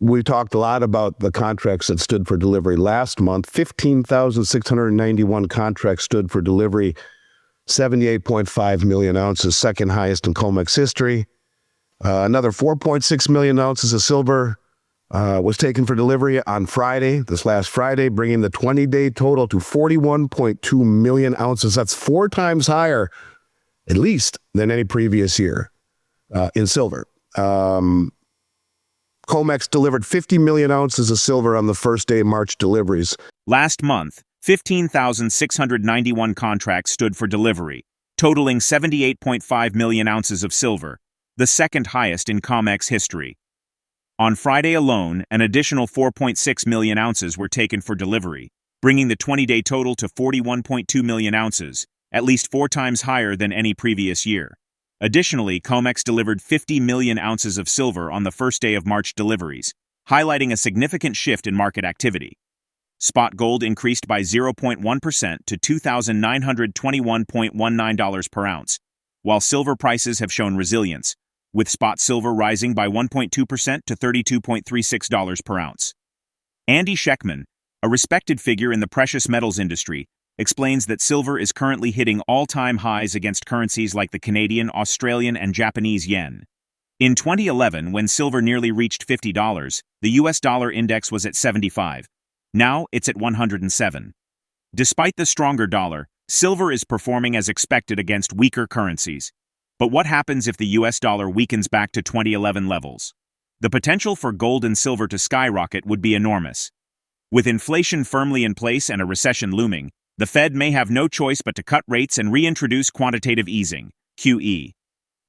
We talked a lot about the contracts that stood for delivery last month. 15,691 contracts stood for delivery, 78.5 million ounces, second highest in COMEX history. Another 4.6 million ounces of silver was taken for delivery on Friday, this last Friday, bringing the 20-day total to 41.2 million ounces. That's 4 times higher, at least, than any previous year in silver. COMEX delivered 50 million ounces of silver on the first day of March deliveries. Last month, 15,691 contracts stood for delivery, totaling 78.5 million ounces of silver, the second highest in COMEX history. On Friday alone, an additional 4.6 million ounces were taken for delivery, bringing the 20-day total to 41.2 million ounces, at least 4 times higher than any previous year. Additionally, COMEX delivered 50 million ounces of silver on the first day of March deliveries, highlighting a significant shift in market activity. Spot gold increased by 0.1% to $2,921.19 per ounce, while silver prices have shown resilience, with spot silver rising by 1.2% to $32.36 per ounce. AndySchectman, a respected figure in the precious metals industry, explains that silver is currently hitting all-time highs against currencies like the Canadian, Australian, and Japanese yen. In 2011, when silver nearly reached $50, the US dollar index was at 75. Now it's at 107. Despite the stronger dollar, silver is performing as expected against weaker currencies. But what happens if the US dollar weakens back to 2011 levels? The potential for gold and silver to skyrocket would be enormous. With inflation firmly in place and a recession looming, the Fed may have no choice but to cut rates and reintroduce quantitative easing, QE.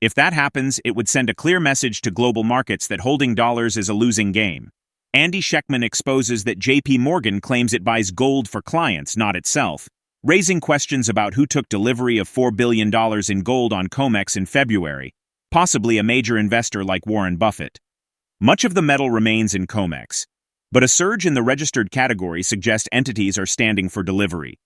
If that happens, it would send a clear message to global markets that holding dollars is a losing game. AndySchectman exposes that JP Morgan claims it buys gold for clients, not itself, raising questions about who took delivery of $4 billion in gold on COMEX in February, possibly a major investor like Warren Buffett. Much of the metal remains in COMEX, but a surge in the registered category suggests entities are standing for delivery.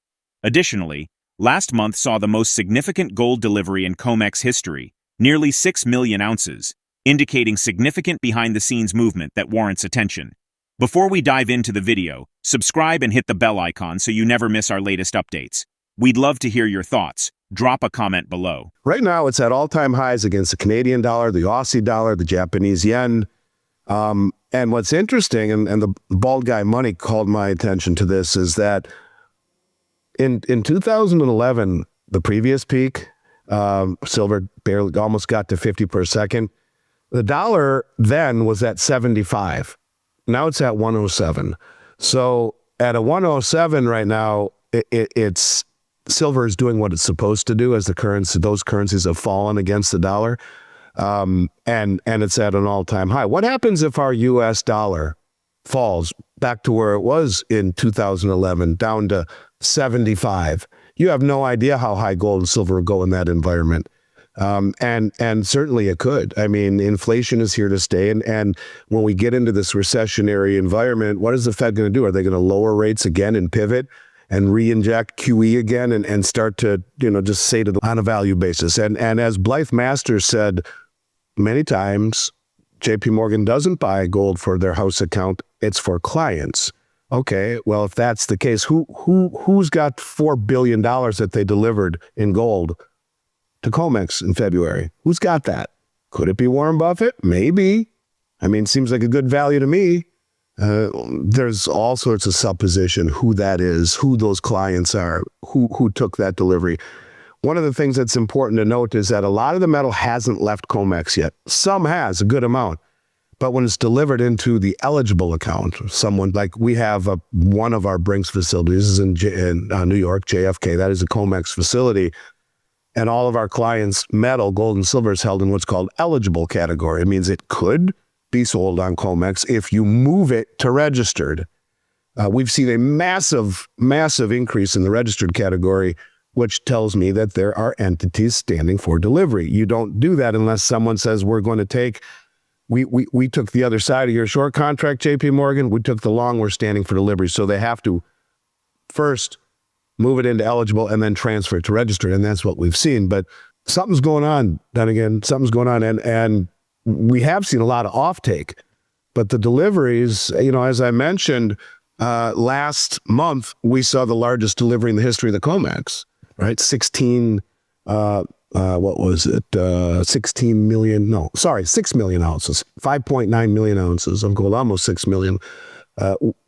Additionally, last month saw the most significant gold delivery in COMEX history, nearly 6 million ounces, indicating significant behind-the-scenes movement that warrants attention. Before we dive into the video, subscribe and hit the bell icon so you never miss our latest updates. We'd love to hear your thoughts. Drop a comment below. Right now, it's at all-time highs against the Canadian dollar, the Aussie dollar, the Japanese yen. And what's interesting, and the bald guy Money called my attention to this, is that in 2011, the previous peak, silver barely almost got to 50 per second. The dollar then was at 75. Now it's at 107. So at a 107 right now, it's silver is doing what it's supposed to do as those currencies have fallen against the dollar. And it's at an all-time high. What happens if our US dollar falls back to where it was in 2011, down to 75? You have no idea how high gold and silver will go in that environment. And certainly it could. I mean, inflation is here to stay. And when we get into this recessionary environment, what is the Fed going to do? Are they going to lower rates again and pivot and re-inject QE again and start to, just say to them on a value basis? And as Blythe Masters said many times, JP Morgan doesn't buy gold for their house account. It's for clients. Okay, well, if that's the case, who's got $4 billion that they delivered in gold to COMEX in February? Who's got that? Could it be Warren Buffett? Maybe. I mean, seems like a good value to me. There's all sorts of supposition who that is, who those clients are, who took that delivery. One of the things that's important to note is that a lot of the metal hasn't left COMEX yet. Some has, a good amount. But when it's delivered into the eligible account, someone like we have one of our Brinks facilities is in New York, JFK. That is a COMEX facility. And all of our clients' metal, gold and silver, is held in what's called eligible category. It means it could be sold on COMEX if you move it to registered. We've seen a massive, massive increase in the registered category, which tells me that there are entities standing for delivery. You don't do that unless someone says we're going to take... We took the other side of your short contract, JP Morgan. We took the long, we're standing for delivery. So they have to first move it into eligible and then transfer it to registered. And that's what we've seen. But something's going on, then again, something's going on. And we have seen a lot of offtake But the deliveries, you know, as I mentioned, last month, we saw the largest delivery in the history of the COMEX, right? 16, what was it? 16 million, no, sorry, 6 million ounces, 5.9 million ounces of gold, almost 6 million,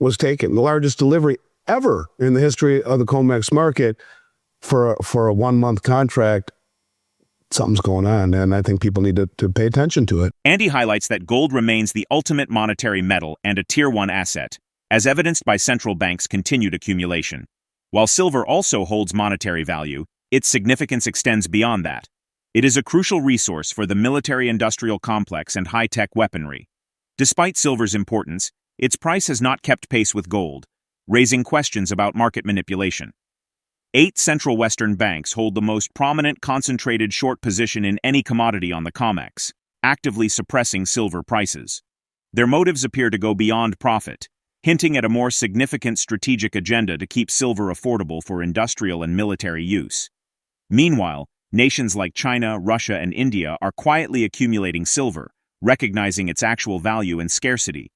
was taken. The largest delivery ever in the history of the COMEX market for a 1 month contract. Something's going on, and I think people need to pay attention to it. Andy highlights that gold remains the ultimate monetary metal and a Tier 1 asset, as evidenced by central banks' continued accumulation. While silver also holds monetary value, its significance extends beyond that. It is a crucial resource for the military-industrial complex and high-tech weaponry. Despite silver's importance, its price has not kept pace with gold, raising questions about market manipulation. 8 central Western banks hold the most prominent concentrated short position in any commodity on the COMEX, actively suppressing silver prices. Their motives appear to go beyond profit, hinting at a more significant strategic agenda to keep silver affordable for industrial and military use. Meanwhile, nations like China, Russia, and India are quietly accumulating silver, recognizing its actual value and scarcity.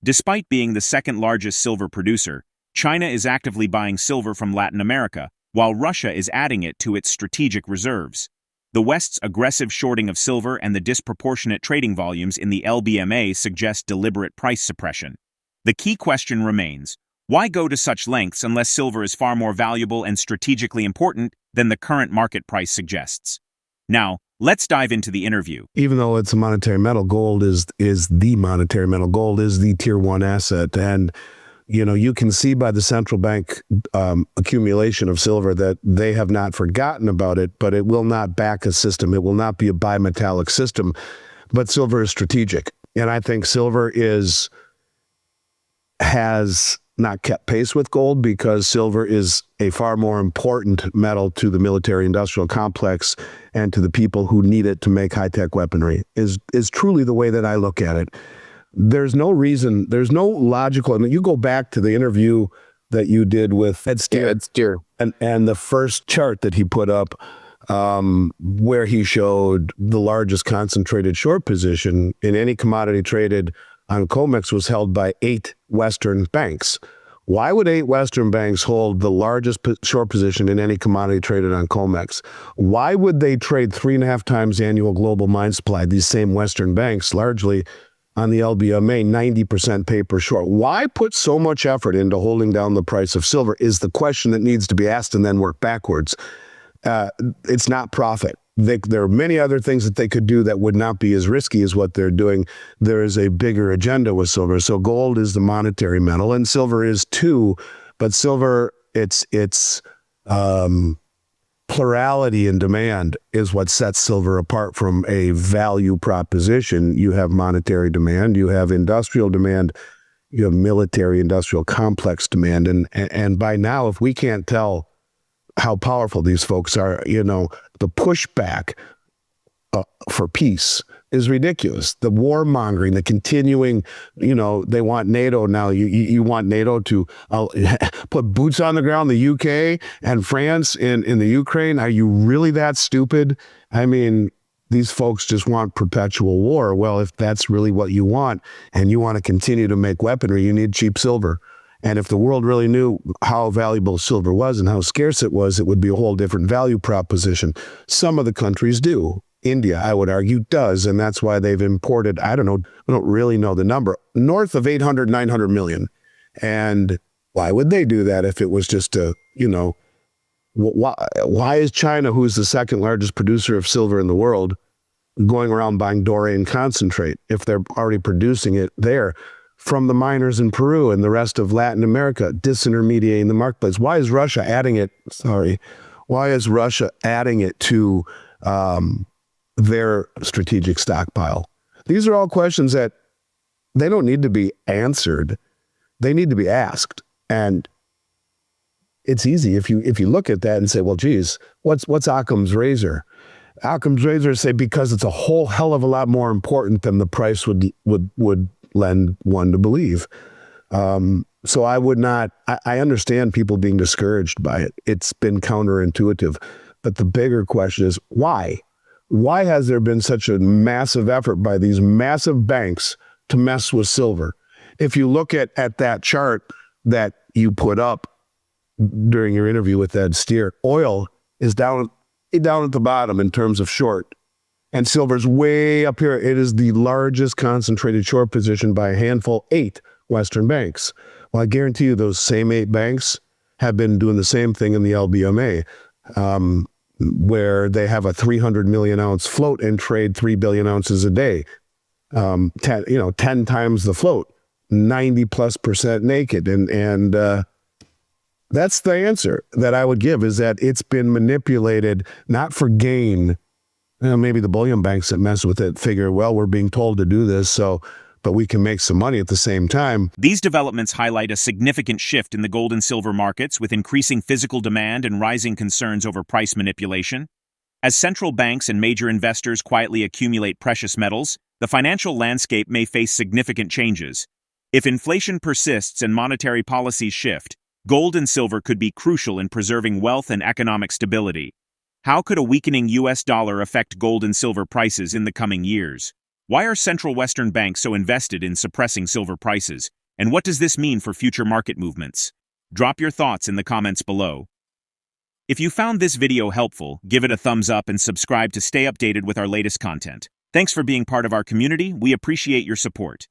Despite being the second largest silver producer, China is actively buying silver from Latin America, while Russia is adding it to its strategic reserves. The West's aggressive shorting of silver and the disproportionate trading volumes in the LBMA suggest deliberate price suppression. The key question remains, why go to such lengths unless silver is far more valuable and strategically important than the current market price suggests? Now, let's dive into the interview. Even though it's a monetary metal, gold is the monetary metal. Gold is the Tier 1 asset, and you know, you can see by the central bank accumulation of silver that they have not forgotten about it, but it will not back a system. It will not be a bimetallic system, but silver is strategic. And I think silver has not kept pace with gold because silver is a far more important metal to the military industrial complex and to the people who need it to make high-tech weaponry, is truly the way that I look at it. There's no reason, there's no logical, I mean, you go back to the interview that you did with Ed Steer, and the first chart that he put up where he showed the largest concentrated short position in any commodity traded on COMEX was held by 8 Western banks. Why would 8 Western banks hold the largest short position in any commodity traded on COMEX? Why would they trade 3.5 times annual global mine supply, these same Western banks, largely on the LBMA, 90% paper short? Why put so much effort into holding down the price of silver is the question that needs to be asked, and then work backwards. It's not profit. There are many other things that they could do that would not be as risky as what they're doing. There is a bigger agenda with silver. So gold is the monetary metal, and silver is too, but silver, its plurality in demand is what sets silver apart from a value proposition. You have monetary demand, you have industrial demand, you have military industrial complex demand. And by now, if we can't tell how powerful these folks are, you know, the pushback for peace is ridiculous. The warmongering, the continuing, you know, they want NATO now. You want NATO to put boots on the ground, the UK and France in the Ukraine. Are you really that stupid? I mean, these folks just want perpetual war. Well, if that's really what you want, and you want to continue to make weaponry, you need cheap silver. And if the world really knew how valuable silver was and how scarce it was, it would be a whole different value proposition. Some of the countries do. India, I would argue, does, and that's why they've imported, I don't know, I don't really know the number, north of 800, 900 million. And why would they do that if it was just a, you know, why is China, who's the second largest producer of silver in the world, going around buying doré concentrate if they're already producing it there from the miners in Peru and the rest of Latin America, disintermediating the marketplace? Why is Russia adding it? Why is Russia adding it to their strategic stockpile? These are all questions that they don't need to be answered. They need to be asked. And it's easy if you look at that and say, well, geez, what's Occam's razor? Occam's razor say because it's a whole hell of a lot more important than the price would lend one to believe. So I would not, I understand people being discouraged by it. It's been counterintuitive. But the bigger question is why? Why has there been such a massive effort by these massive banks to mess with silver. If you look at that chart that you put up during your interview with Ed Steer, oil is down at the bottom in terms of short. And silver's way up here. It is the largest concentrated short position by a handful, 8 Western banks. Well, I guarantee you those same 8 banks have been doing the same thing in the LBMA, where they have a 300 million ounce float and trade 3 billion ounces a day. 10 times the float, 90+% naked. And that's the answer that I would give, is that it's been manipulated, not for gain. Maybe the bullion banks that mess with it figure, well, we're being told to do this, but we can make some money at the same time. These developments highlight a significant shift in the gold and silver markets, with increasing physical demand and rising concerns over price manipulation. As central banks and major investors quietly accumulate precious metals, the financial landscape may face significant changes. If inflation persists and monetary policies shift, gold and silver could be crucial in preserving wealth and economic stability. How could a weakening U.S. dollar affect gold and silver prices in the coming years? Why are central Western banks so invested in suppressing silver prices? And what does this mean for future market movements? Drop your thoughts in the comments below. If you found this video helpful, give it a thumbs up and subscribe to stay updated with our latest content. Thanks for being part of our community. We appreciate your support.